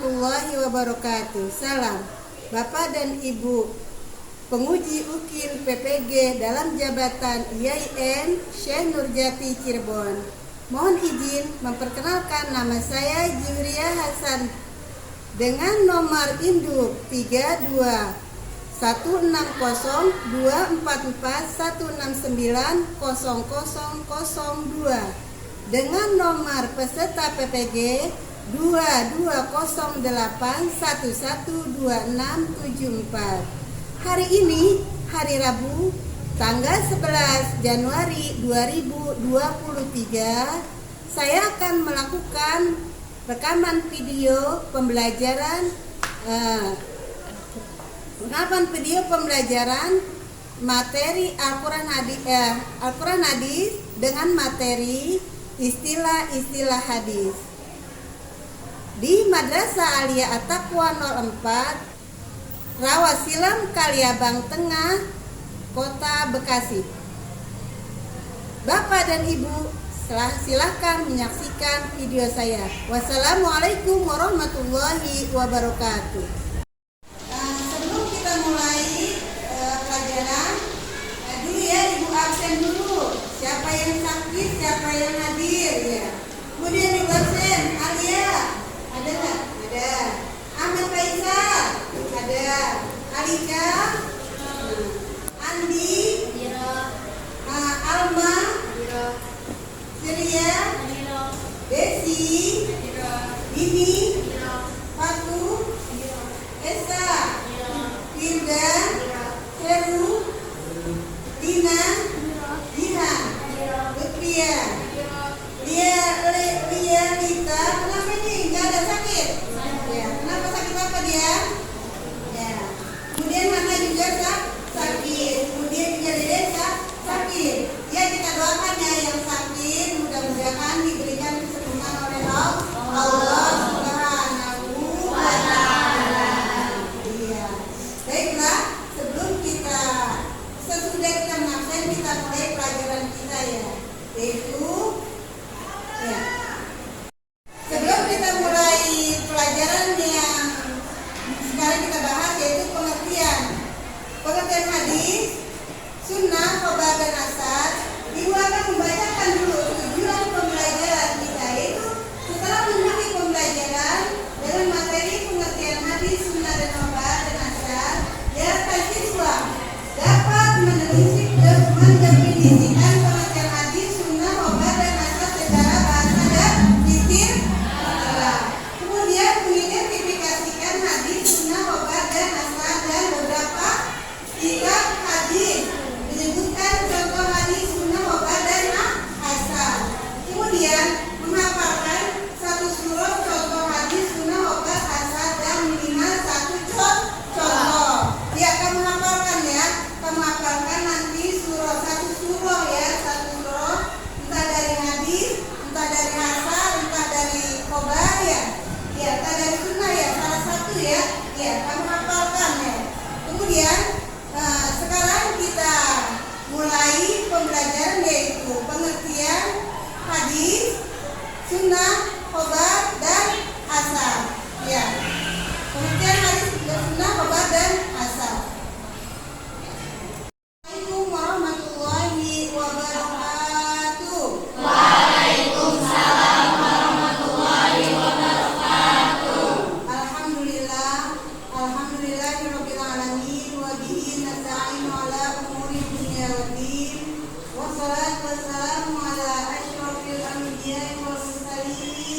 warahmatullahi wabarakatuh. Salam Bapak dan Ibu penguji UKIN PPG dalam jabatan IAIN Syekh Nurjati Cirebon. Mohon izin memperkenalkan nama saya Juria Hasan dengan nomor induk 3216414416900002 dengan nomor peserta PPG 2208112674. Hari ini hari Rabu tanggal 11 Januari 2023, saya akan melakukan rekaman video pembelajaran materi Al-Quran Hadis dengan materi istilah-istilah hadis di Madrasah Aliyah At-Taqwa 04 Rawasilam Kaliabang Tengah, Kota Bekasi. Bapak dan Ibu, silahkan menyaksikan video saya. Wassalamualaikum warahmatullahi wabarakatuh. Sebelum kita mulai pelajaran, dulu ya Ibu absen dulu. Siapa yang sakit, siapa yang hadir ya. Kemudian Ibu absen, Alia, ada nggak? Ada. Ahmad Faisal, ada. Alika, Andi, Alma, Ceria, Desi, Dini, Fatu, Esa, Firdan, Heru, Dina, Dihan, Lutfia, Lia, Lita. Kenapa ini? Nggak ada sakit? Ya. Kenapa sakit apa dia? Ya. Kemudian Hana juga sakit. Kemudian juga Dede sakit. Ya, kita doakan ya yang sakit, mudah-mudahan diberikan kesembuhan oleh Allah Subhanahu wa Ta'ala. Iya. Baiklah, sesudah kita mengabsen, kita mulai pelajaran kita ya, yaitu ya. Sebelum kita mulai pelajaran yang sekarang kita bahas, yaitu pengertian hadis, sunnah, khobar, dan asar. Ibu akan membacakan dulu tujuan pembelajaran kita, yaitu setelah mengikuti pembelajaran dengan materi pengertian hadis, sunnah, dan khobar, dan asar, diharapkan siswa dapat mendefinisikan pengertian hadis, sunnah, khobar, dan asar secara bahasa dan istilah. Kemudian mengidentifikasikan hadis, sunnah, khobar, dan asar dan beberapa sikap hadis, menyebutkan contoh hadis, sunnah, khobar, dan asar. Kemudian menghafalkan satu surah contoh hadis, sunnah, khobar, asar, dan minimal satu contoh. Ya, kamu hafalkan ya. Kamu hafalkan nanti satu surah ya, satu surah, entah dari hadis, entah dari asar, entah dari khobar ya. Ya, entah dari sunnah ya, salah satu ya. Ya, kamu hafalkan ya. Kemudian sekarang kita mulai pembelajaran, yaitu pengertian hadis, sunnah, khobar, dan asar. Ya, pengertian hadis, sunnah, khobar, dan asar. Assalamualaikum warahmatullahi wabarakatuh. Waalaikumsalam warahmatullahi wabarakatuh. Alhamdulillahirabbil alamin wa bihi nasta'inu ala umuri dunya waddin. Wassalatu wassalamu ala asyrofil anbiya'i wal mursalin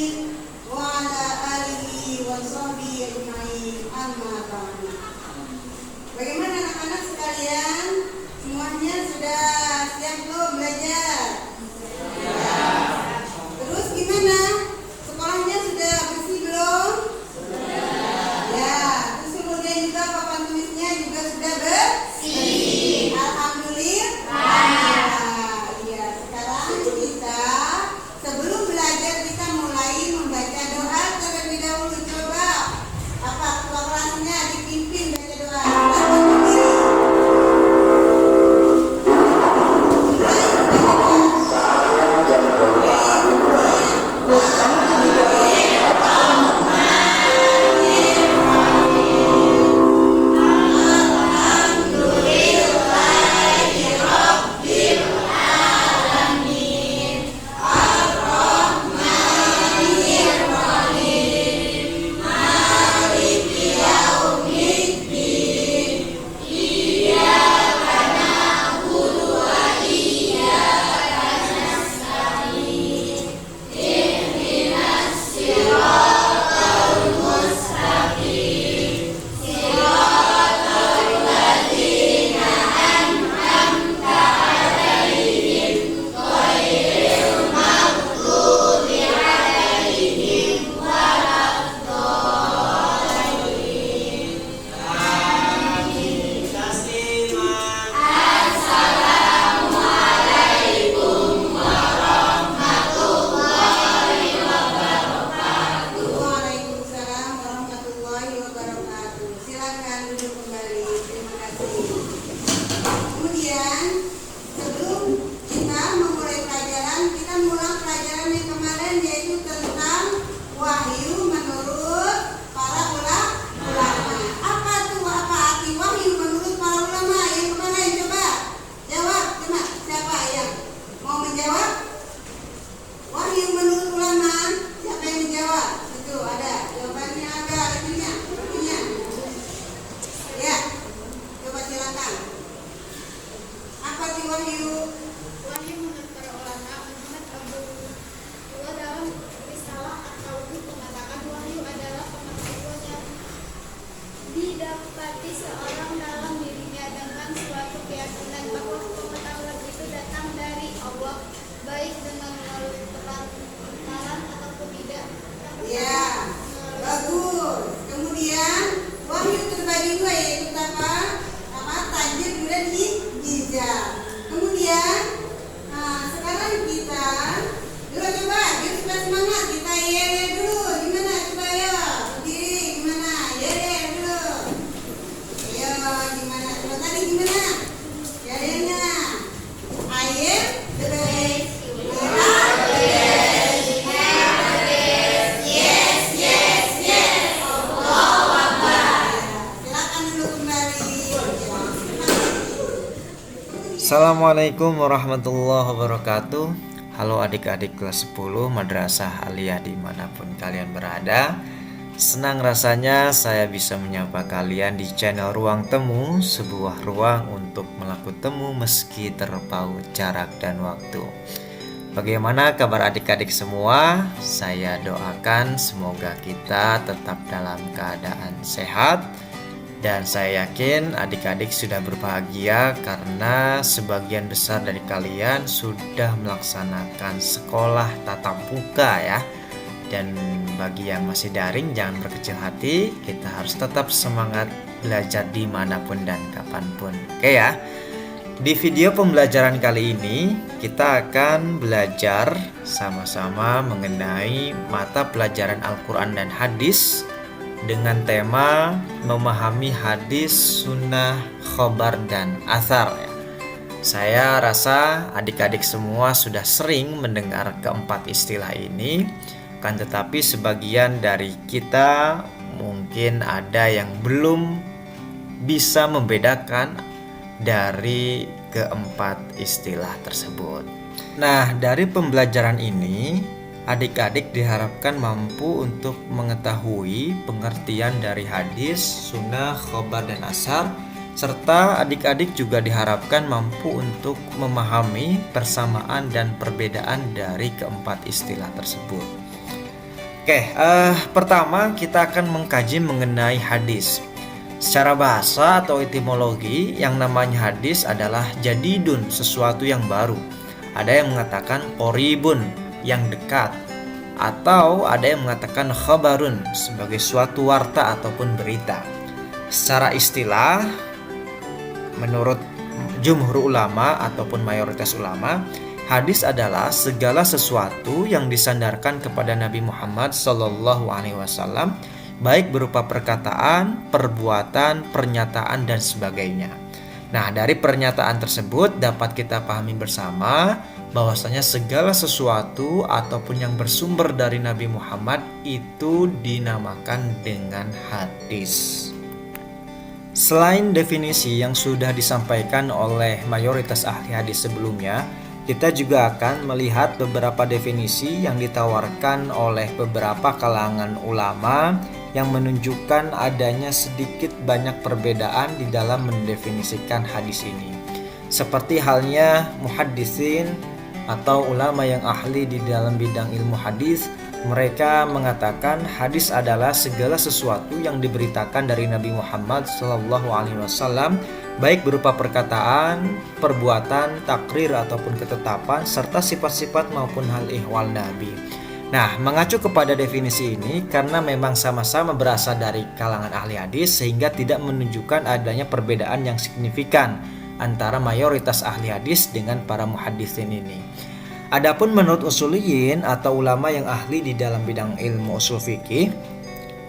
Assalamualaikum warahmatullahi wabarakatuh. Halo adik-adik kelas 10 Madrasah Aliyah dimanapun kalian berada. Senang rasanya saya bisa menyapa kalian di channel Ruang Temu, sebuah ruang untuk melakukan temu meski terpaut jarak dan waktu. Bagaimana kabar adik-adik semua? Saya doakan semoga kita tetap dalam keadaan sehat. Dan saya yakin adik-adik sudah berbahagia karena sebagian besar dari kalian sudah melaksanakan sekolah tatap muka ya. Dan bagi yang masih daring jangan berkecil hati, kita harus tetap semangat belajar dimanapun dan kapanpun. Oke ya. Di video pembelajaran kali ini kita akan belajar sama-sama mengenai mata pelajaran Al-Quran dan Hadis dengan tema memahami hadis, sunnah, khobar, dan athar ya. Saya rasa adik-adik semua sudah sering mendengar keempat istilah ini, kan tetapi sebagian dari kita mungkin ada yang belum bisa membedakan dari keempat istilah tersebut. Nah, dari pembelajaran ini adik-adik diharapkan mampu untuk mengetahui pengertian dari hadis, sunnah, khobar, dan asar, serta adik-adik juga diharapkan mampu untuk memahami persamaan dan perbedaan dari keempat istilah tersebut. Oke, pertama kita akan mengkaji mengenai hadis. Secara bahasa atau etimologi, yang namanya hadis adalah jadidun, sesuatu yang baru. Ada yang mengatakan qoribun, yang dekat, atau ada yang mengatakan khabarun sebagai suatu warta ataupun berita. Secara istilah, menurut jumhur ulama ataupun mayoritas ulama, hadis adalah segala sesuatu yang disandarkan kepada Nabi Muhammad SAW, baik berupa perkataan, perbuatan, pernyataan, dan sebagainya. Nah, dari pernyataan tersebut dapat kita pahami bersama bahwasanya segala sesuatu ataupun yang bersumber dari Nabi Muhammad itu dinamakan dengan hadis. Selain definisi yang sudah disampaikan oleh mayoritas ahli hadis sebelumnya, kita juga akan melihat beberapa definisi yang ditawarkan oleh beberapa kalangan ulama yang menunjukkan adanya sedikit banyak perbedaan di dalam mendefinisikan hadis ini. Seperti halnya muhaddisin atau ulama yang ahli di dalam bidang ilmu hadis, mereka mengatakan hadis adalah segala sesuatu yang diberitakan dari Nabi Muhammad SAW, baik berupa perkataan, perbuatan, takrir ataupun ketetapan, serta sifat-sifat maupun hal ihwal Nabi. Nah, mengacu kepada definisi ini karena memang sama-sama berasal dari kalangan ahli hadis sehingga tidak menunjukkan adanya perbedaan yang signifikan antara mayoritas ahli hadis dengan para muhaddisin ini. Adapun menurut usuliyin atau ulama yang ahli di dalam bidang ilmu usul fikih,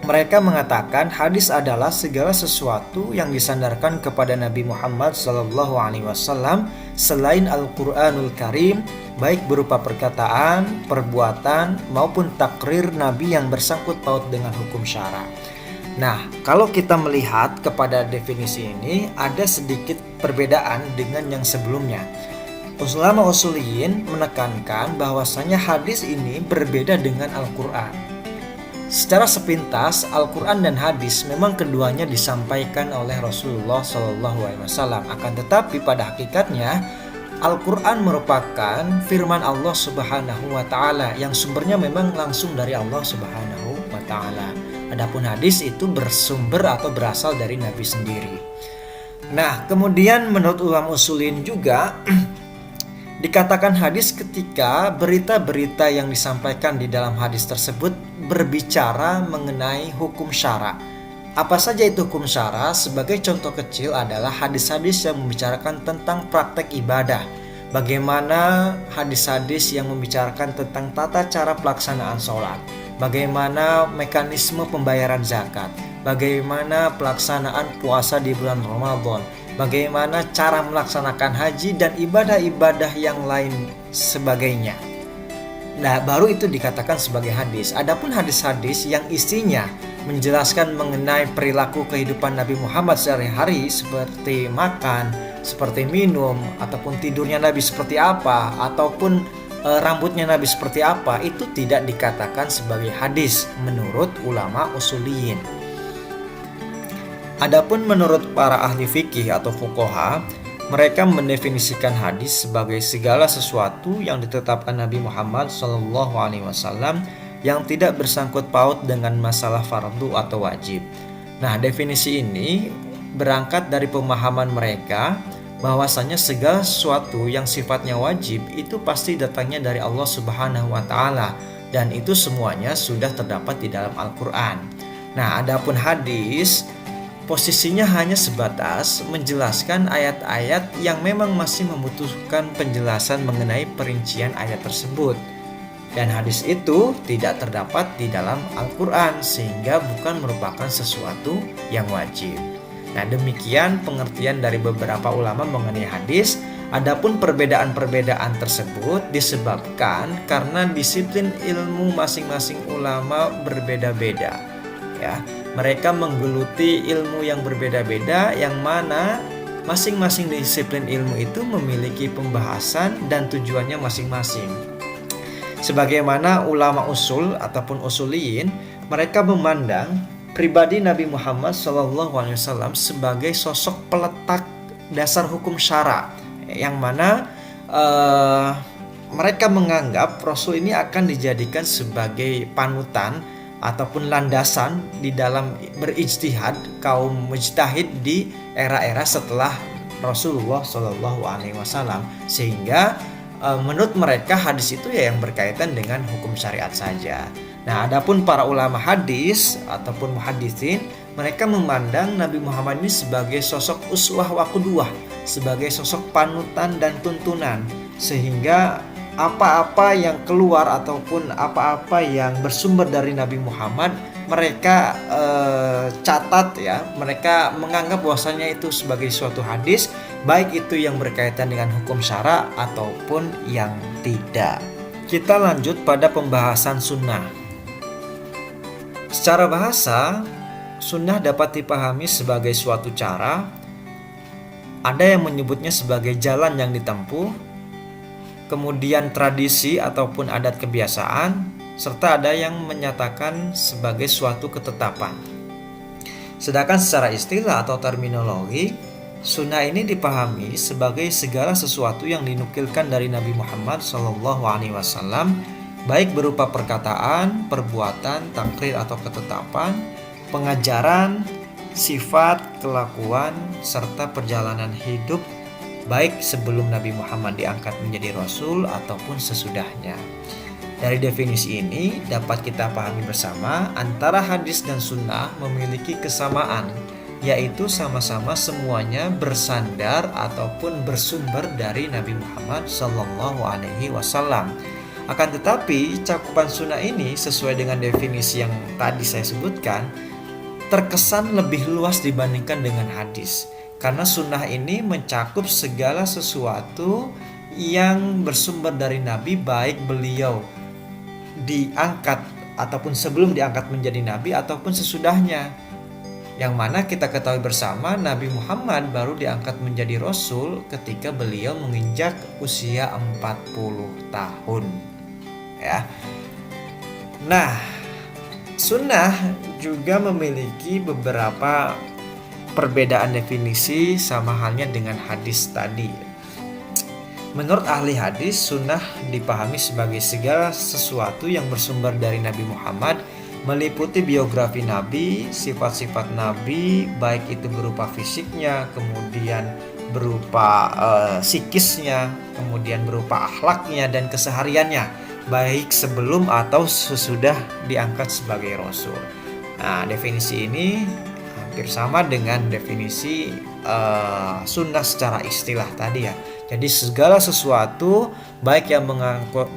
mereka mengatakan hadis adalah segala sesuatu yang disandarkan kepada Nabi Muhammad SAW selain Al-Quranul Karim, baik berupa perkataan, perbuatan, maupun takrir Nabi yang bersangkut paut dengan hukum syara. Nah, kalau kita melihat kepada definisi ini, ada sedikit perbedaan dengan yang sebelumnya. Ulama usuliyin menekankan bahwasanya hadis ini berbeda dengan Al-Quran. Secara sepintas, Al-Quran dan hadis memang keduanya disampaikan oleh Rasulullah SAW. Akan tetapi pada hakikatnya, Al-Quran merupakan firman Allah Subhanahu wa Ta'ala yang sumbernya memang langsung dari Allah Subhanahu wa Ta'ala. Adapun hadis itu bersumber atau berasal dari Nabi sendiri. Nah, kemudian menurut ulama usulin juga dikatakan hadis ketika berita-berita yang disampaikan di dalam hadis tersebut berbicara mengenai hukum syara. Apa saja itu hukum syara? Sebagai contoh kecil adalah hadis-hadis yang membicarakan tentang praktek ibadah. Bagaimana hadis-hadis yang membicarakan tentang tata cara pelaksanaan sholat, bagaimana mekanisme pembayaran zakat, bagaimana pelaksanaan puasa di bulan Ramadan, bagaimana cara melaksanakan haji dan ibadah-ibadah yang lain sebagainya. Nah, baru itu dikatakan sebagai hadis. Adapun hadis-hadis yang isinya menjelaskan mengenai perilaku kehidupan Nabi Muhammad sehari-hari seperti makan, seperti minum ataupun tidurnya Nabi seperti apa ataupun rambutnya Nabi seperti apa, itu tidak dikatakan sebagai hadis menurut ulama usuliyin. Adapun menurut para ahli fikih atau fuqaha, mereka mendefinisikan hadis sebagai segala sesuatu yang ditetapkan Nabi Muhammad SAW yang tidak bersangkut paut dengan masalah fardu atau wajib. Nah, definisi ini berangkat dari pemahaman mereka bahwasanya segala sesuatu yang sifatnya wajib itu pasti datangnya dari Allah Subhanahu wa taala, dan itu semuanya sudah terdapat di dalam Al-Qur'an. Nah, adapun hadis posisinya hanya sebatas menjelaskan ayat-ayat yang memang masih membutuhkan penjelasan mengenai perincian ayat tersebut. Dan hadis itu tidak terdapat di dalam Al-Quran sehingga bukan merupakan sesuatu yang wajib. Nah, demikian pengertian dari beberapa ulama mengenai hadis. Adapun perbedaan-perbedaan tersebut disebabkan karena disiplin ilmu masing-masing ulama berbeda-beda. Ya, mereka menggeluti ilmu yang berbeda-beda, yang mana masing-masing disiplin ilmu itu memiliki pembahasan dan tujuannya masing-masing. Sebagaimana ulama usul ataupun usuliyin, mereka memandang pribadi Nabi Muhammad SAW sebagai sosok peletak dasar hukum syara, yang mana mereka menganggap Rasul ini akan dijadikan sebagai panutan ataupun landasan di dalam berijtihad kaum mujtahid di era-era setelah Rasulullah SAW, sehingga menurut mereka hadis itu ya yang berkaitan dengan hukum syariat saja. Nah, adapun para ulama hadis ataupun muhaddisin, mereka memandang Nabi Muhammad ini sebagai sosok uswah wa qudwah, sebagai sosok panutan dan tuntunan, sehingga apa-apa yang keluar ataupun apa-apa yang bersumber dari Nabi Muhammad mereka catat ya, mereka menganggap bahwasanya itu sebagai suatu hadis, baik itu yang berkaitan dengan hukum syara ataupun yang tidak. Kita lanjut pada pembahasan sunnah. Secara bahasa, sunnah dapat dipahami sebagai suatu cara. Ada yang menyebutnya sebagai jalan yang ditempuh, kemudian tradisi ataupun adat kebiasaan, serta ada yang menyatakan sebagai suatu ketetapan. Sedangkan secara istilah atau terminologi, sunnah ini dipahami sebagai segala sesuatu yang dinukilkan dari Nabi Muhammad SAW, baik berupa perkataan, perbuatan, takrir atau ketetapan, pengajaran, sifat, kelakuan, serta perjalanan hidup, baik sebelum Nabi Muhammad diangkat menjadi Rasul ataupun sesudahnya. Dari definisi ini dapat kita pahami bersama antara hadis dan sunnah memiliki kesamaan, yaitu sama-sama semuanya bersandar ataupun bersumber dari Nabi Muhammad SAW. Akan tetapi cakupan sunnah ini sesuai dengan definisi yang tadi saya sebutkan terkesan lebih luas dibandingkan dengan hadis, karena sunnah ini mencakup segala sesuatu yang bersumber dari Nabi, baik beliau diangkat ataupun sebelum diangkat menjadi Nabi ataupun sesudahnya. Yang mana kita ketahui bersama Nabi Muhammad baru diangkat menjadi Rasul ketika beliau menginjak usia 40 tahun. Ya. Nah, sunnah juga memiliki beberapa perbedaan definisi sama halnya dengan hadis tadi. Menurut ahli hadis, sunnah dipahami sebagai segala sesuatu yang bersumber dari Nabi Muhammad, meliputi biografi Nabi, sifat-sifat Nabi, baik itu berupa fisiknya, kemudian berupa psikisnya, kemudian berupa akhlaknya dan kesehariannya, baik sebelum atau sesudah diangkat sebagai Rasul. Nah, definisi ini hampir sama dengan definisi sunnah secara istilah tadi ya. Jadi segala sesuatu baik yang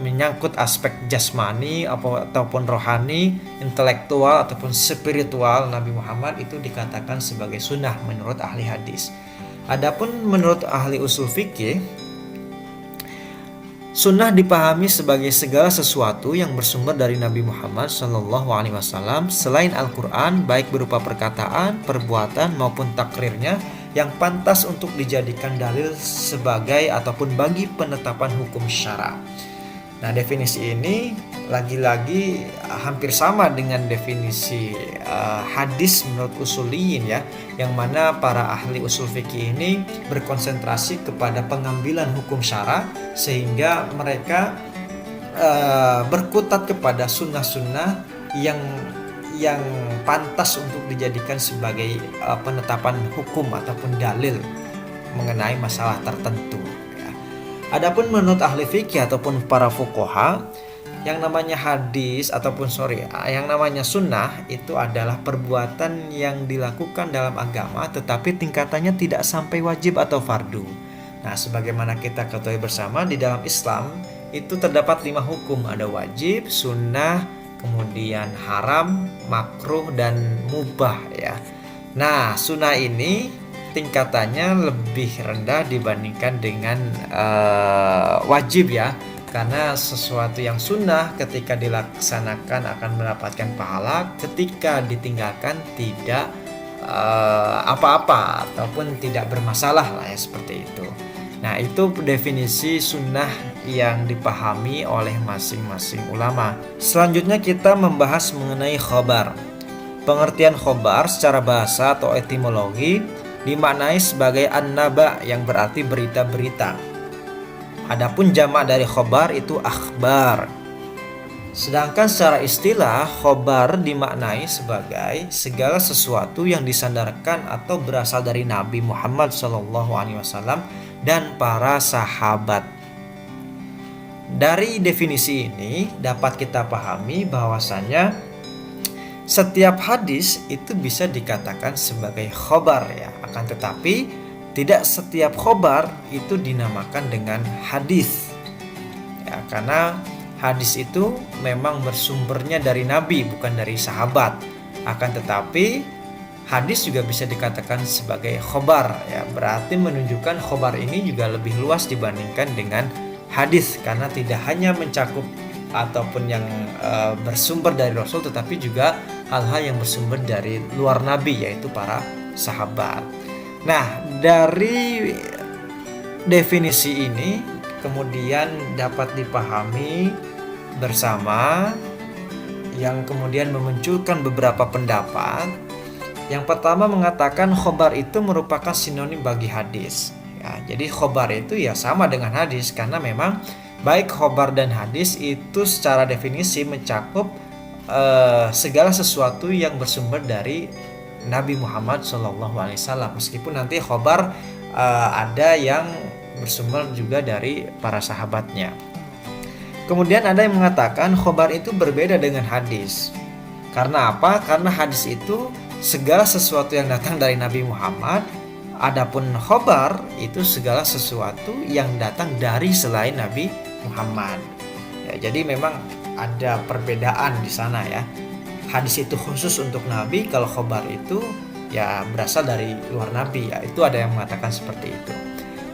menyangkut aspek jasmani ataupun rohani, intelektual ataupun spiritual Nabi Muhammad itu dikatakan sebagai sunnah menurut ahli hadis. Adapun menurut ahli usul fikih, sunnah dipahami sebagai segala sesuatu yang bersumber dari Nabi Muhammad SAW selain Al-Quran, baik berupa perkataan, perbuatan maupun takrirnya, yang pantas untuk dijadikan dalil sebagai ataupun bagi penetapan hukum syara. Nah, definisi ini lagi-lagi hampir sama dengan definisi hadis menurut usuliyin ya, yang mana para ahli usul fikih ini berkonsentrasi kepada pengambilan hukum syara sehingga mereka berkutat kepada sunnah-sunnah yang pantas untuk dijadikan sebagai penetapan hukum ataupun dalil mengenai masalah tertentu. Adapun menurut ahli fikih ataupun para fuqaha, yang namanya yang namanya sunnah itu adalah perbuatan yang dilakukan dalam agama tetapi tingkatannya tidak sampai wajib atau fardu. Nah, sebagaimana kita ketahui bersama, di dalam Islam itu terdapat 5 hukum, ada wajib, sunnah, kemudian haram, makruh, dan mubah ya. Nah, sunnah ini tingkatannya lebih rendah dibandingkan dengan wajib ya, karena sesuatu yang sunnah ketika dilaksanakan akan mendapatkan pahala, ketika ditinggalkan tidak apa-apa ataupun tidak bermasalah lah ya, seperti itu. Nah, itu definisi sunnah yang dipahami oleh masing-masing ulama. Selanjutnya kita membahas mengenai khobar. Pengertian khobar secara bahasa atau etimologi dimaknai sebagai an-naba yang berarti berita-berita. Adapun jamak dari khobar itu akhbar. Sedangkan secara istilah khobar dimaknai sebagai segala sesuatu yang disandarkan atau berasal dari Nabi Muhammad SAW dan para sahabat. Dari definisi ini dapat kita pahami bahwasanya setiap hadis itu bisa dikatakan sebagai khobar ya. Akan tetapi tidak setiap khobar itu dinamakan dengan hadis ya, karena hadis itu memang bersumbernya dari Nabi bukan dari sahabat. Akan tetapi hadis juga bisa dikatakan sebagai khobar ya, berarti menunjukkan khobar ini juga lebih luas dibandingkan dengan hadis karena tidak hanya mencakup ataupun yang bersumber dari Rasul, tetapi juga hal-hal yang bersumber dari luar Nabi yaitu para sahabat. Nah, dari definisi ini kemudian dapat dipahami bersama yang kemudian memunculkan beberapa pendapat. Yang pertama mengatakan khobar itu merupakan sinonim bagi hadis. Ya, jadi khobar itu ya sama dengan hadis karena memang baik khobar dan hadis itu secara definisi mencakup segala sesuatu yang bersumber dari Nabi Muhammad SAW. Meskipun nanti khobar ada yang bersumber juga dari para sahabatnya. Kemudian ada yang mengatakan khobar itu berbeda dengan hadis. Karena apa? Karena hadis itu segala sesuatu yang datang dari Nabi Muhammad. Adapun khobar itu segala sesuatu yang datang dari selain Nabi Muhammad. Ya, jadi memang ada perbedaan di sana ya. Hadis itu khusus untuk Nabi, kalau khobar itu ya berasal dari luar Nabi ya. Itu ada yang mengatakan seperti itu.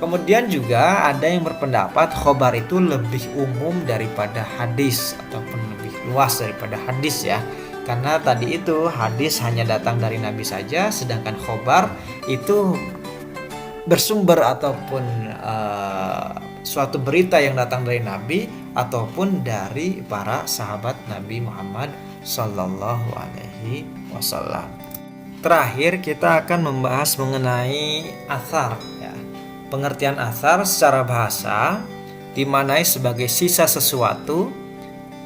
Kemudian juga ada yang berpendapat khobar itu lebih umum daripada hadis ataupun lebih luas daripada hadis ya. Karena tadi itu hadis hanya datang dari Nabi saja, sedangkan khobar itu bersumber ataupun suatu berita yang datang dari Nabi ataupun dari para sahabat Nabi Muhammad Sallallahu Alaihi Wasallam. Terakhir kita akan membahas mengenai athar ya. Pengertian athar secara bahasa dimaknai sebagai sisa sesuatu.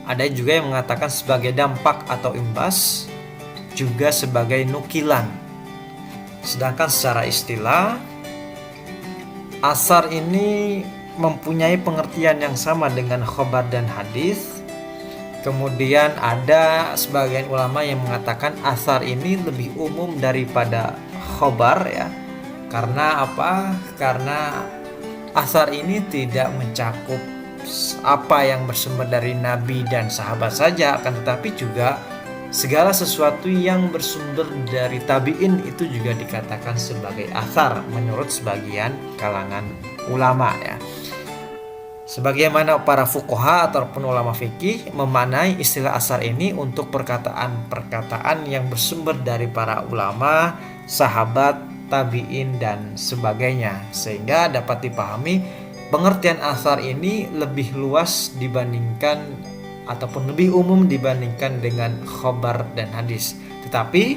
Ada juga yang mengatakan sebagai dampak atau imbas, juga sebagai nukilan. Sedangkan secara istilah athar ini mempunyai pengertian yang sama dengan khobar dan hadis. Kemudian ada sebagian ulama yang mengatakan athar ini lebih umum daripada khobar ya. Karena apa? Karena athar ini tidak mencakup apa yang bersumber dari Nabi dan sahabat saja, akan tetapi juga segala sesuatu yang bersumber dari tabi'in itu juga dikatakan sebagai athar menurut sebagian kalangan ulama ya. Sebagaimana para fuqaha ataupun ulama fikih memaknai istilah athar ini untuk perkataan-perkataan yang bersumber dari para ulama, sahabat, tabi'in dan sebagainya, sehingga dapat dipahami pengertian athar ini lebih luas dibandingkan ataupun lebih umum dibandingkan dengan khobar dan hadis. Tetapi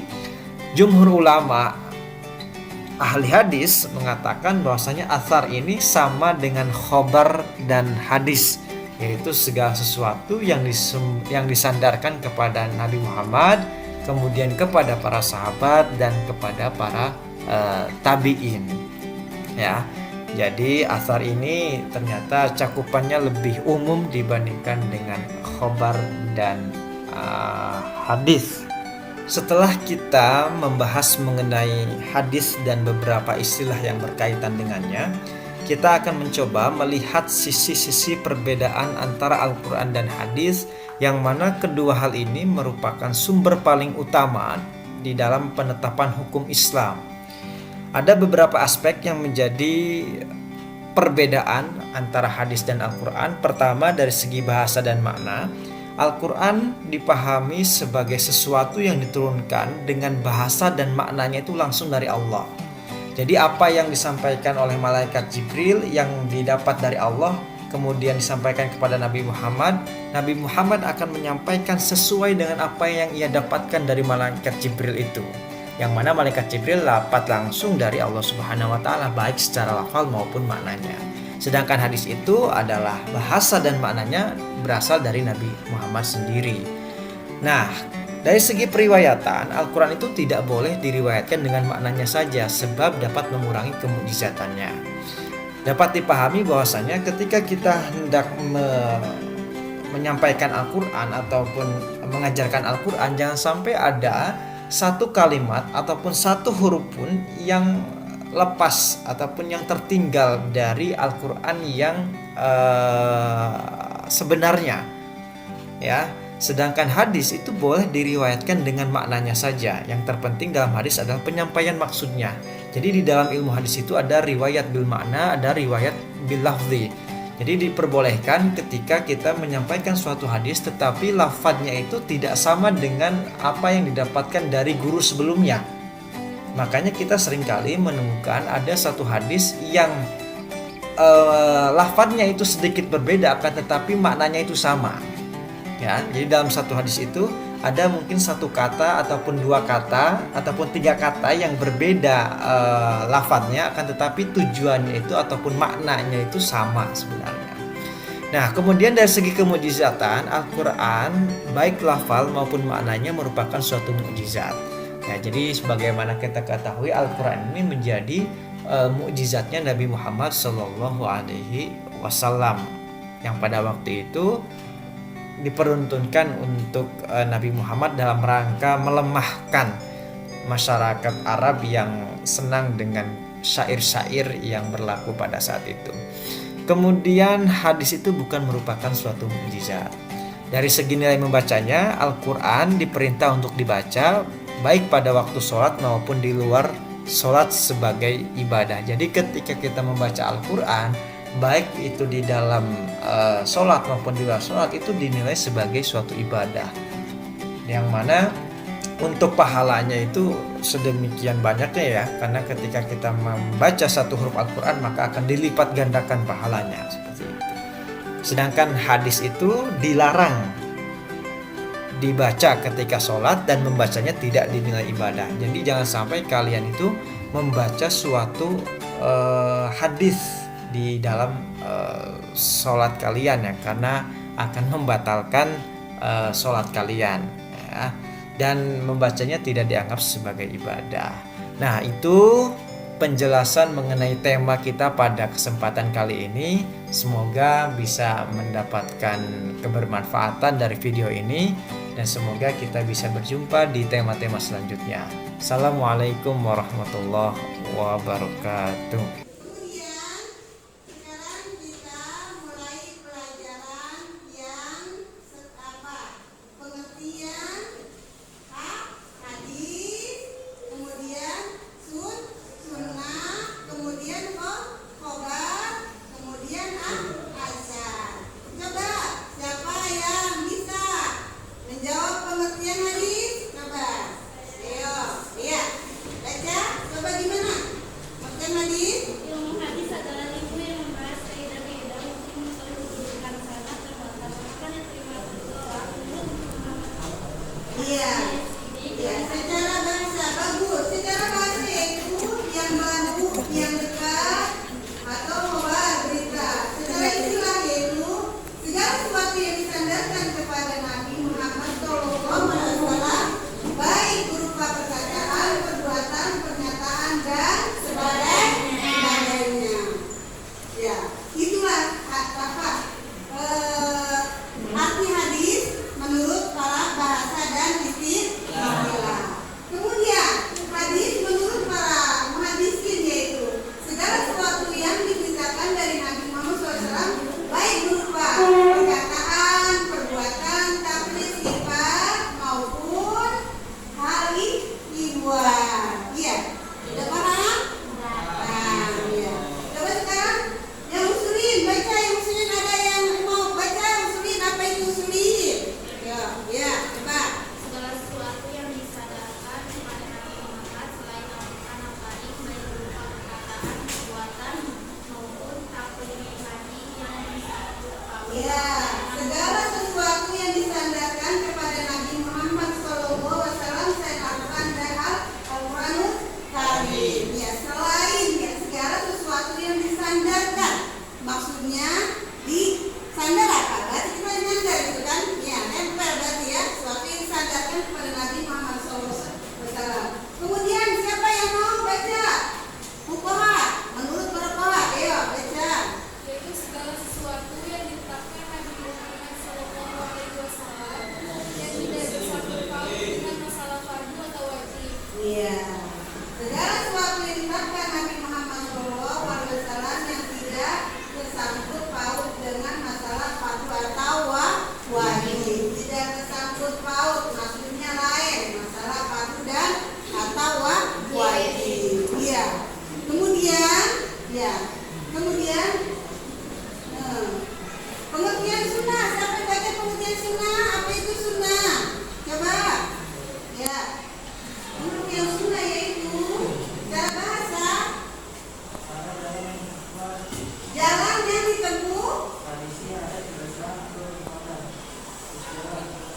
jumhur ulama ahli hadis mengatakan bahwasanya athar ini sama dengan khobar dan hadis, yaitu segala sesuatu yang disandarkan kepada Nabi Muhammad, kemudian kepada para sahabat dan kepada para tabi'in. Ya, jadi athar ini ternyata cakupannya lebih umum dibandingkan dengan khobar dan hadis. Setelah kita membahas mengenai hadis dan beberapa istilah yang berkaitan dengannya, kita akan mencoba melihat sisi-sisi perbedaan antara Al-Quran dan hadis, yang mana kedua hal ini merupakan sumber paling utama di dalam penetapan hukum Islam. Ada beberapa aspek yang menjadi perbedaan antara hadis dan Al-Quran. Pertama, dari segi bahasa dan makna. Al-Quran dipahami sebagai sesuatu yang diturunkan dengan bahasa dan maknanya itu langsung dari Allah. Jadi apa yang disampaikan oleh malaikat Jibril yang didapat dari Allah kemudian disampaikan kepada Nabi Muhammad akan menyampaikan sesuai dengan apa yang ia dapatkan dari malaikat Jibril itu. Yang mana malaikat Jibril dapat langsung dari Allah Subhanahu wa taala, baik secara lafal maupun maknanya. Sedangkan hadis itu adalah bahasa dan maknanya berasal dari Nabi Muhammad sendiri. Nah, dari segi periwayatan, Al-Quran itu tidak boleh diriwayatkan dengan maknanya saja, sebab dapat mengurangi kemujizatannya. Dapat dipahami bahwasanya ketika kita hendak menyampaikan Al-Quran ataupun mengajarkan Al-Quran, jangan sampai ada satu kalimat ataupun satu huruf pun yang lepas ataupun yang tertinggal dari Al-Quran yang sebenarnya, ya. Sedangkan hadis itu boleh diriwayatkan dengan maknanya saja. Yang terpenting dalam hadis adalah penyampaian maksudnya. Jadi di dalam ilmu hadis itu ada riwayat bil makna, ada riwayat bil lafzi. Jadi diperbolehkan ketika kita menyampaikan suatu hadis tetapi lafadznya itu tidak sama dengan apa yang didapatkan dari guru sebelumnya. Makanya kita seringkali menemukan ada satu hadis yang lafadznya itu sedikit berbeda, akan tetapi maknanya itu sama. Ya, jadi dalam satu hadis itu ada mungkin satu kata ataupun dua kata ataupun tiga kata yang berbeda lafadznya, akan tetapi tujuannya itu ataupun maknanya itu sama sebenarnya. Nah, kemudian dari segi kemukjizatan, Al-Quran baik lafal maupun maknanya merupakan suatu mukjizat. Ya, jadi sebagaimana kita ketahui Al-Quran ini menjadi mukjizatnya Nabi Muhammad Sallallahu Alaihi Wasallam, yang pada waktu itu diperuntukkan untuk Nabi Muhammad dalam rangka melemahkan masyarakat Arab yang senang dengan syair-syair yang berlaku pada saat itu. Kemudian hadis itu bukan merupakan suatu mukjizat. Dari segi nilai membacanya, Al-Quran diperintah untuk dibaca baik pada waktu sholat maupun di luar sholat sebagai ibadah. Jadi ketika kita membaca Al-Quran, baik itu di dalam sholat maupun di luar sholat, itu dinilai sebagai suatu ibadah, yang mana untuk pahalanya itu sedemikian banyaknya ya, karena ketika kita membaca satu huruf Al-Quran maka akan dilipat gandakan pahalanya seperti itu. Sedangkan hadis itu dilarang dibaca ketika sholat dan membacanya tidak dinilai ibadah. Jadi jangan sampai kalian itu membaca suatu hadis di dalam sholat kalian ya, karena akan membatalkan sholat kalian ya, dan membacanya tidak dianggap sebagai ibadah. Nah, itu penjelasan mengenai tema kita pada kesempatan kali ini. Semoga bisa mendapatkan kebermanfaatan dari video ini, dan semoga kita bisa berjumpa di tema-tema selanjutnya. Assalamualaikum warahmatullahi wabarakatuh. Coba gimana? Iya. Ya, secara bahasa bagus. Secara bahasa itu yang baru, yang dekat, atau khobar berita. Secara istilah yaitu segala sesuatu yang disandarkan kepada Nabi Muhammad SAW, baik berupa perkataan, perbuatan, pernyataan dan sebagainya. Ya, itulah arti hadis menurut para bahasa dan istilah. Kemudian hadis menurut para muhaddisin yaitu segala sesuatu yang diceritakan dari Nabi Muhammad SAW, baik berupa perkataan, perbuatan, takrir, sifat maupun hal ihwal. Iya, sudah paham? Nah, ya. Coba sekarang yang usulin baca, yang usulin ada yang mau baca usulin apa itu usulin? Ya, coba. Segala sesuatu yang disadarkan kepada Nabi Muhammad selain Al-Quran Al-Karim, baik berupa perkataan, perbuatan maupun takdir hadis yang disebut Ya, segala sesuatu yang disandarkan kepada Nabi Muhammad SAW selain Al-Quran dan Al-Quranul Karim. Ya, selain ya, segala sesuatu yang disandarkan, maksudnya disandar apa? Berarti kita nyandar gitu kan? Ya, nempel berarti ya, sesuatu yang disandarkan kepada Nabi Muhammad SAW. Kemudian siapa yang mau baca? Fuqaha, menurut para fuqaha, ayo baca. yaitu segala sesuatu yang ditetapkan Nabi Muhammad SAW yang tidak bersangkut paut dengan masalah fardu atau wajib. Iya. Segala sesuatu yang ditetapkan Nabi Muhammad SAW yang tidak tersangkut paut dengan masalah fardu atau wajib. Tidak tersangkut paut maksudnya lain, masalah fardu dan atau wajib. Iya. Kemudian, ya. Kemudian pengertian sunnah. Siapa yang baca pengertian sunnah? Apa itu sunnah? Coba. Ya. Pengertian sunnah yaitu secara bahasa jalan yang ditempuh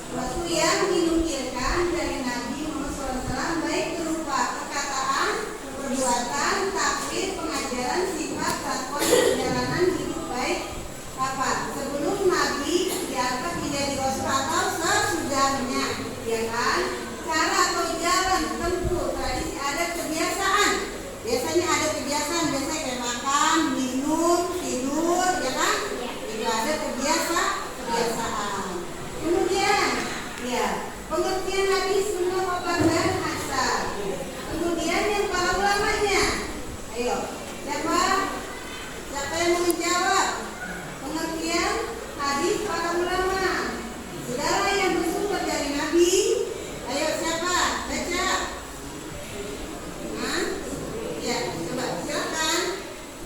suatu yang dinukilkan dari Nabi Muhammad SAW, baik berupa perkataan, perbuatan, takrir, pengajaran, sifat, takwa, perjalanan hidup baik apa sebelum Nabi diangkat menjadi Rasul atau sesudahnya, ya kan? Cara atau jalan tempuh, tradisi, adat, kebiasaan. Biasanya ada kebiasaan, biasanya kayak makan, minum, tidur, ya kan? Itu ada kebiasaan. Kemudian, ya, pengertian hadis sunnah khobar dan asar. Kemudian yang para ulamanya. Ayo, siapa? Siapa yang mau menjawab? Pengertian hadis para ulama. Segala yang bersumber dari Nabi. Ayo siapa? Baca. Hah? Ya, coba silakan.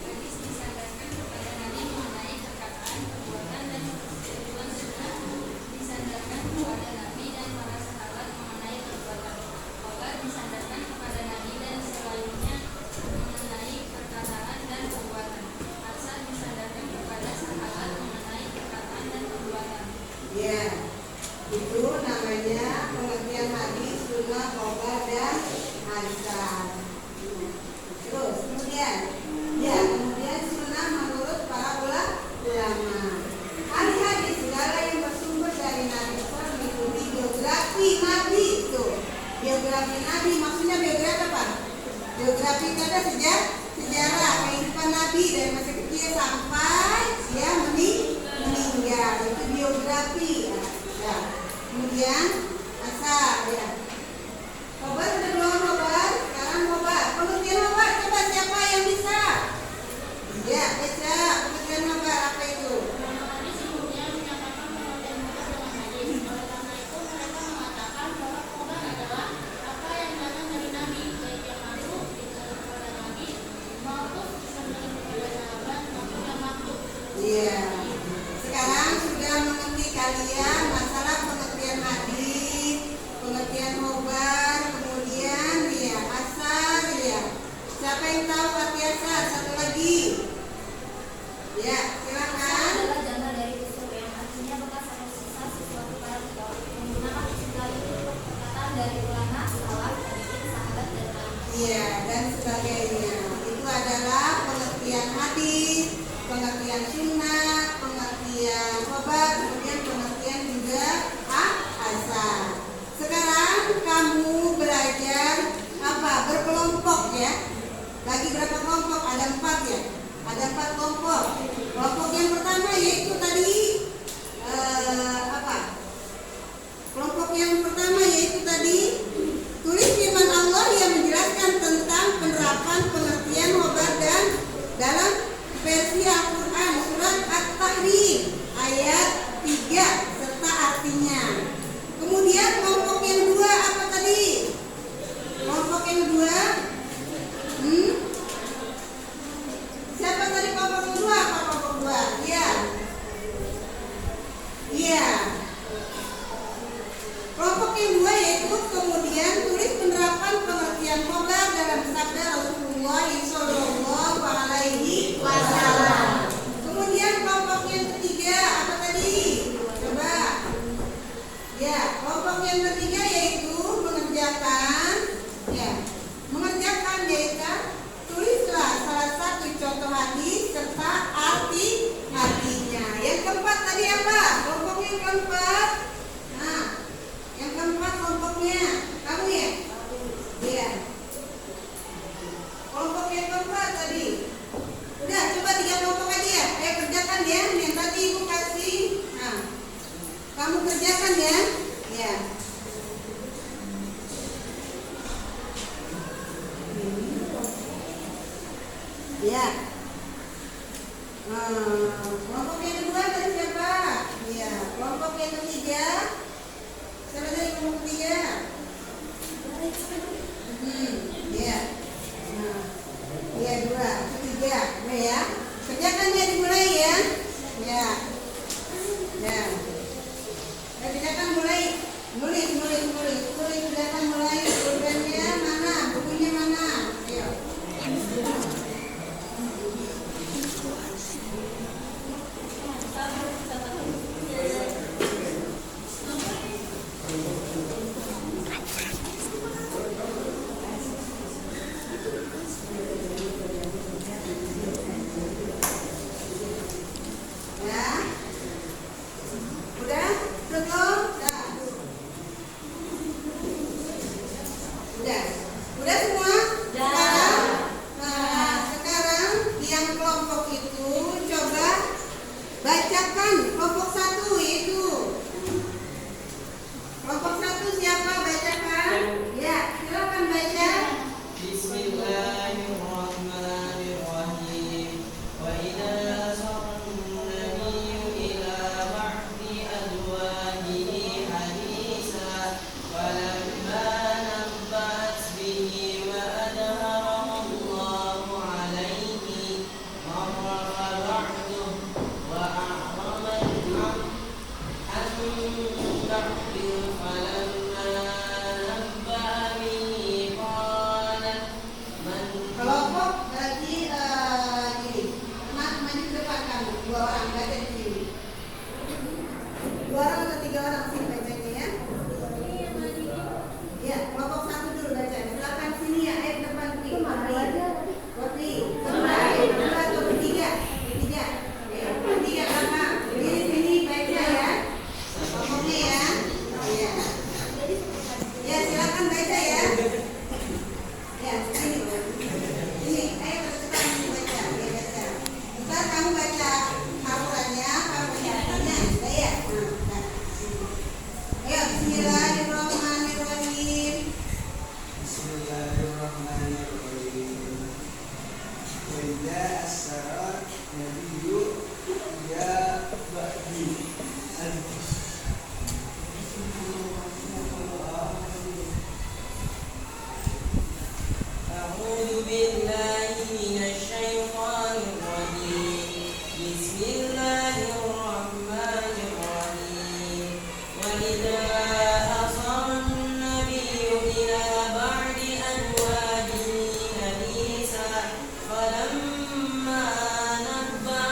Hadis disandarkan kepada Nabi mengenai perkataan, perbuatan, dan persetujuan sunnah disandarkan kepada Nabi dan para sahabat mengenai perbuatan. Khobar disandarkan kepada Nabi dan selainnya mengenai perkataan dan perbuatan. Asar disandarkan kepada sahabat mengenai perkataan dan perbuatan. Ya, itu namanya pengertian hadis sunnah khobar dan asar. Terus kemudian, ya kemudian sunnah menurut para ulama. Ahli hadis segala yang bersumber dari Nabi mengikuti biografi Nabi itu. Biografi Nabi maksudnya biografi apa? Biografi itu ada sejarah kehidupan Nabi dari masa kecil sampai dia meninggal. Itu biografi. Ya. Kemudian asal ya. Khobar ada belum khobar? Sekarang khobar. Pengertian khobar coba siapa yang bisa? Ya, baca pengertian khobar apa itu? Hadis sebelumnya menyatakan pengertian khobar dengan hadis. Oleh karena itu mereka mengatakan bahwa khobar adalah apa yang datang dari Nabi, baik yang makhluk disampaikan kepada Nabi, maupun disampaikan kepada sahabat, maupun yang makhluk. Iya. Sekarang sudah mengerti kalian masalah pengertian hadis, pengertian khobar, kemudian ya asar ya. Siapa yang tahu arti dari ulama, salaf, tabi'in, sahabat dan tabi'in. Iya, dan sebagainya. Itu adalah pengertian hadis, pengertian sunnah, pengertian khobar, kemudian pengertian juga asar. Sekarang kamu belajar apa? Berkelompok ya. Bagi berapa kelompok? Ada 4 ya. Ada 4 kelompok. Kelompok yang pertama yaitu tadi apa? Kelompok yang pertama yaitu tadi tulis firman Allah yang menjelaskan tentang penerapan pengertian khobar dan dalam versi Al-Quran surat At-Tahrim ayat 3 serta artinya. Kemudian kelompok yang 2 apa tadi? Kelompok yang 2 siapa tadi kelompok yang 2? Apa kelompok 2? Iya. Iya. Kelompok yang 2 yaitu kemudian tulis penerapan pengertian khobar dalam sabda Rasulullah Shallallahu Alaihi Wasallam. Kemudian kelompok yang ketiga apa tadi? Coba. Ya, kelompok yang ketiga yaitu mengerjakan yaitu tulislah salah satu contoh hadis serta artinya. Yang keempat tadi apa? Kelompok yang keempat. Nah, yang keempat kelompoknya kamu ya? Iya. Kelompok yang keempat tadi. Udah, coba 3 kelompok aja ya. Ayo kerjakan ya. Yang tadi ibu kasih. Nah, kamu kerjakan ya. Ya. Ya. Kelompok yang kedua tadi siapa? Ya. Kelompok yang ketiga. Siapa tadi kelompok ketiga? Ya. Nah. Ya 2, ketiga. Nah ya. Kerjakan ya, dimulai ya. Ya. Ya. Kerjakan mulai. Nulis. Kerjakan mulai. Pulpennya mana? Bukunya mana? Ayo. Ya. Udah? Belum? Udah. Udah semua? Sekarang yang kelompok itu coba bacakan kelompok 1 yaitu kelompok 1 siapa? Bacakan. Ya, silakan baca. Bismillahirrahmanirrahim. Wa idza sarra nabiyyu ila ba'di azwajihi haditsa falamma nabba'at bihi wa adharahu Allahu 'alaihi marra ba'du wa a'rama an ba'di falamma nabba'a bihi qala man Kelompok bagi gini. Maju ke depan kamu. 2 orang baca di sini. 2 orang atau 3 orang sih bacanya ya. Ya, kelompok 1 dulu baca. Silakan sini ya, ayo ke depan Pi. Roti. Kembali. 2 atau 3? 3. Ya, 3 belakang. Sini baca ya. Kelompoknya ya. Ya. Ya, silakan baca ya. Ya, sini. Ini, ayo cepat baca. Ya, baca. Ntar kamu baca hafalannya, kamu baca artinya. Ya. Nah. Ayo, bismillahirrahmanirrahim. Bismillahirrahmanirrahim. Wa idza asara nabiyyu ila ba'di A'udzu billahi minasy syaithanir rajim. Bismillahirrahmanirrahim. Wa idza asara an-nabiyyu ila ba'di azwajihi haditsa falamma nabba'a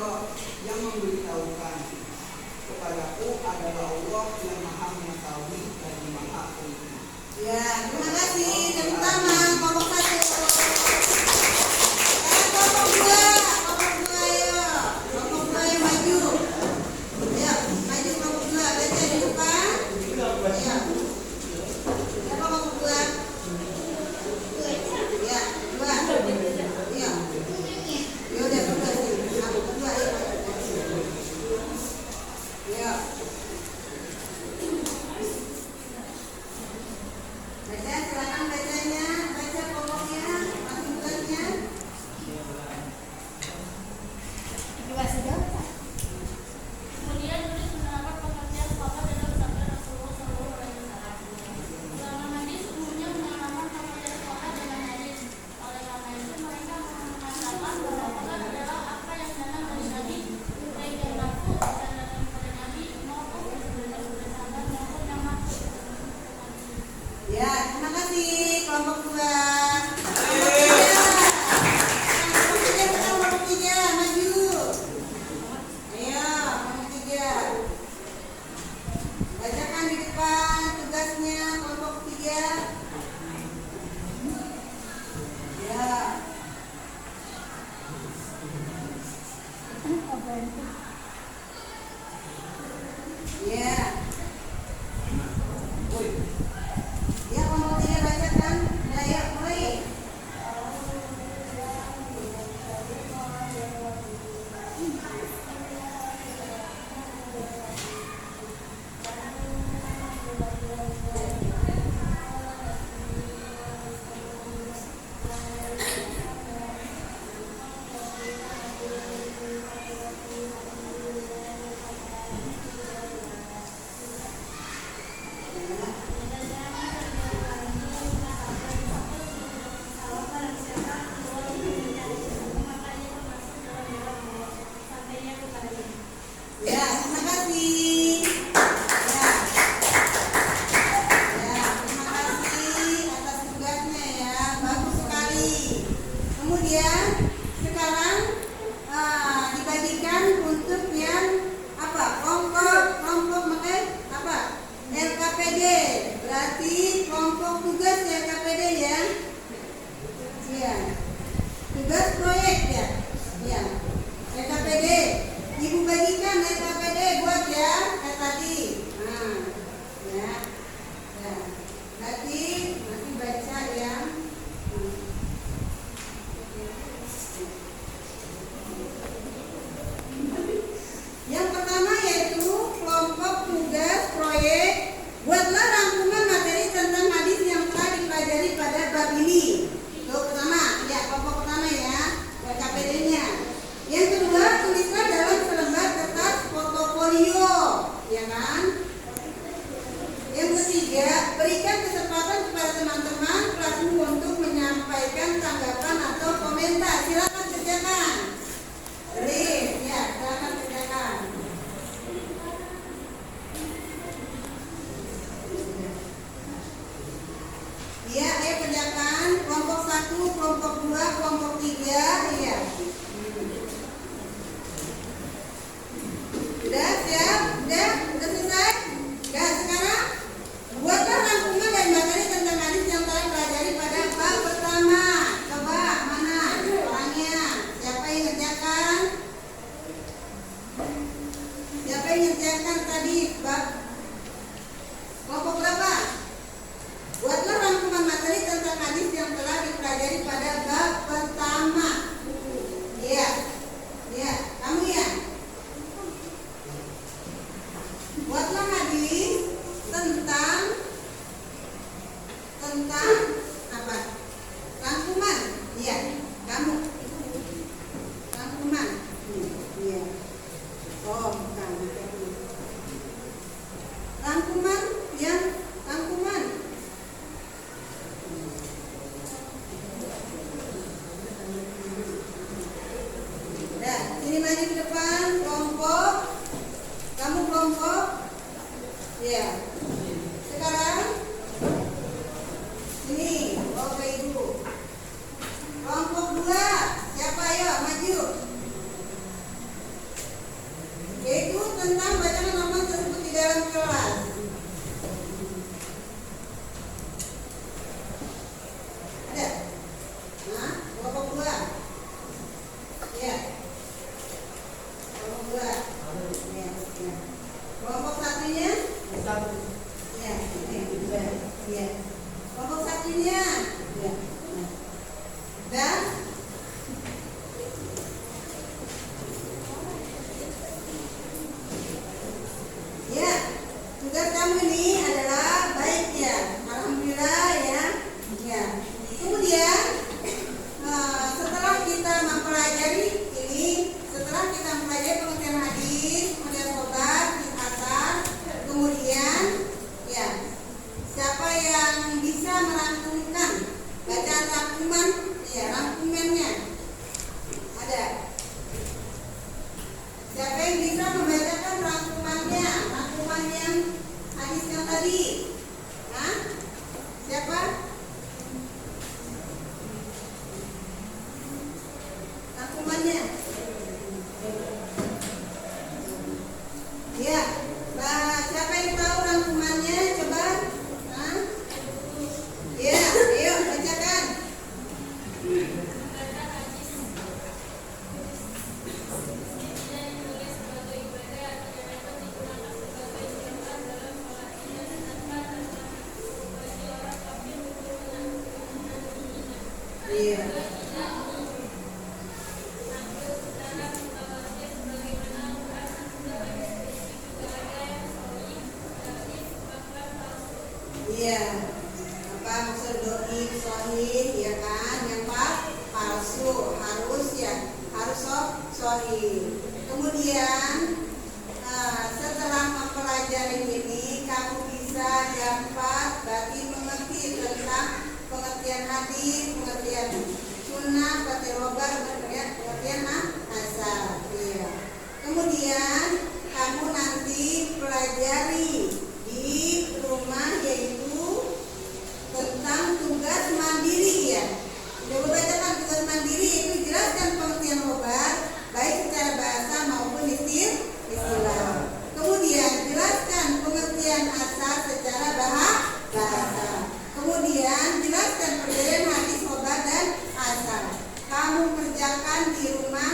yang memberitahukan kepadaku adalah Allah yang maha mengetahui dan maha pelindung. Ya, terima kasih. Yang pertama, kelompok 1. Kelompok 2, ayo. Kelompok 2 yang maju. Ayo, maju kelompok 2. Baca di depan. Ya. Siapa kelompok 2? Ya, 2. Iya. Ya udah, berdua sih. Aku kedua, ayo. Ya. Baca, silakan bacanya. Baca kelompoknya, masing-masingnya. Kemudian tulis menerangkan pengertian sholat dalam sabda Rasulullah SAW. Ulama hadis umumnya menamakan pengertian sholat dengan hadis. Oleh karena itu mereka mengatakan bahwa sholat adalah apa yang datang dari Nabi, baik yang marfu dan datang kepada Nabi maupun dari sahabat maupun yang marfu. Ya, terima kasih kelompok 2. Kelompok 3. Kelompok 3, maju. Ayo, kelompok 3. Bacakan di depan tugasnya kelompok 3. Ya. Ya. Ya, kelompok 3 bacakan. Nah, ya, mulai. Ya, terima kasih. Ya. Ya, terima kasih atas tugasnya ya. Bagus sekali. Kemudian sekarang dibagikan untuk yang apa? Kelompok makan apa? LKPD. Berarti kelompok tugas LKPD ya. Iya. Tugas proyek ya. Iya. LKPD. Ibu bagikan LKPD buat ya, kayak tadi. Nah, ya. Ya. Nanti baca yang yang pertama yaitu kelompok tugas proyek. Buatlah rangkuman materi tentang hadis yang telah dipelajari pada bab ini. Itu pertama, ya kelompok pertama ya, LKPD-nya. Yang kedua, tulislah dalam selembar kertas portofolio, ya kan? Yang ketiga, berikan kesempatan kepada teman-teman kelasmu untuk menyampaikan tanggapan atau komentar. Silakan kerjakan. Read, ya, silakan kerjakan. Ya, kerjakan kelompok 1, kelompok 2, kelompok 3, ya. Udah siap? Udah selesai? Udah sekarang buatlah rangkuman dan materi tentang hadis yang telah pelajari pada bab pertama. Coba mana orangnya? Siapa yang ngerjakan? Siapa yang ngerjakan tadi bab kelompok berapa? Buatlah rangkuman materi tentang hadis yang telah dipelajari pada bab pertama. Iya. Iya, kamu ya? Buatlah hadis tentang apa? Rangkuman. Iya, kamu. Rangkuman. Iya. Oh, bukan. Rangkuman yang rangkuman. Nah, sini maju ke depan, kelompok. Kamu kelompok. Ya. Sekarang ini Bapak Ibu. Kelompok 2. Siapa ayo maju? artinya. Ya. Dan ya, tugas kamu ini adalah baik ya. Alhamdulillah ya. Ya. Kemudian setelah kita mempelajari ini, setelah kita mempelajari pengertian hadis, kemudian khobar, asar, kemudian ya, siapa yang bisa merangkumkan bacaan rangkuman, ya rangkumannya ada. Siapa yang bisa membacakan rangkumannya, rangkuman yang hadisnya tadi? Hah? Siapa? Rangkumannya? Ya, siapa yang tahu rangkumannya? Coba. Hah? Ya, ayo bacakan. Iya. Iya. Apa maksud doi sahih ya kan? Yang palsu harus ya, harus sahih. Kemudian setelah mempelajari ini kamu bisa dapat berarti mengerti tentang pengertian hadis, pengertian sunnah, pengertian khobar, pengertian asar. Iya. Kemudian kamu nanti pelajari di rumah yaitu tentang tugas mandiri ya. Coba bacakan tugas mandiri itu jelaskan pengertian khobar baik secara bahasa maupun istilah. Kemudian jelaskan pengertian asar secara bahasa. Kemudian jelaskan perbedaan hadis khobar dan asar. Kamu kerjakan di rumah